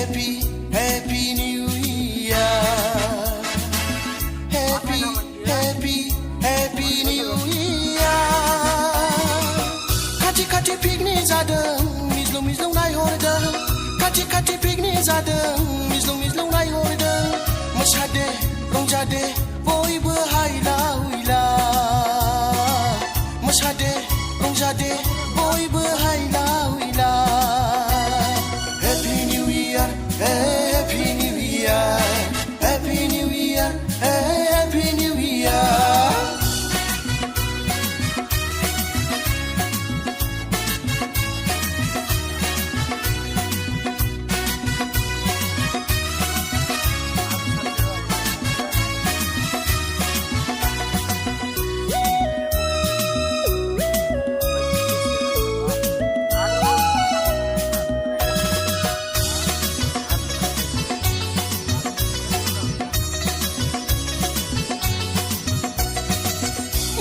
Happy New Year. Happy New Year. Kati picnic zadım, mizlum nay hordum. Kati picnic zadım, mizlum nay hordum. Moshade, rongjade, boybo hayla huyla. Moshade, rongjade, boybo hayla huyla. Happy New Year, Happy New Year, Happy New Year, Happy New Year.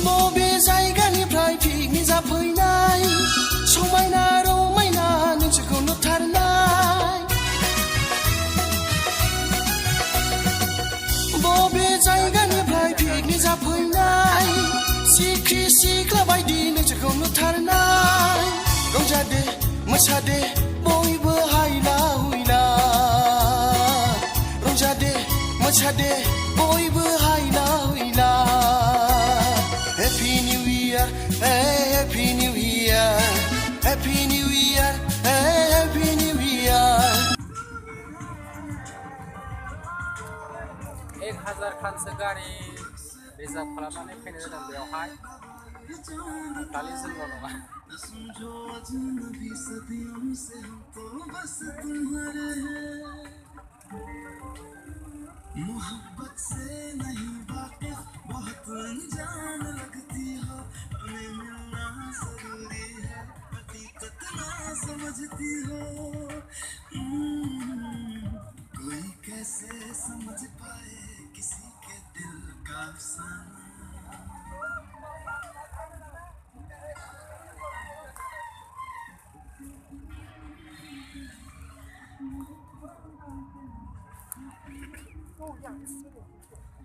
बबे जायगानिफ्राय picnic जाफैनाय समायना रमायना नोंसोरखौ नुथारनाय बबे जायगानिफ्राय picnic जाफैनाय सिख्रि सिख्ला बायदि नोंसोरखौ नुथारनाय रंजादे मोसादे बयबो हायला हुइला रंजादे मोसादे बयबो हायला हुइला Happy New Year, Happy New Year, Happy New Year, Happy New Year. 1000 खानसो गारि रिजार्भ खालामनानै फैनाय जादों बेयावहाय खालि जोंल' नङा मोहब्बत से नहीं वाकिफ बहुत अनजान लगती हो हमें मिलना जरूरी है हकीकत ना समझती हो कोई कैसे समझ पाए किसी के दिल का अफसाना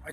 I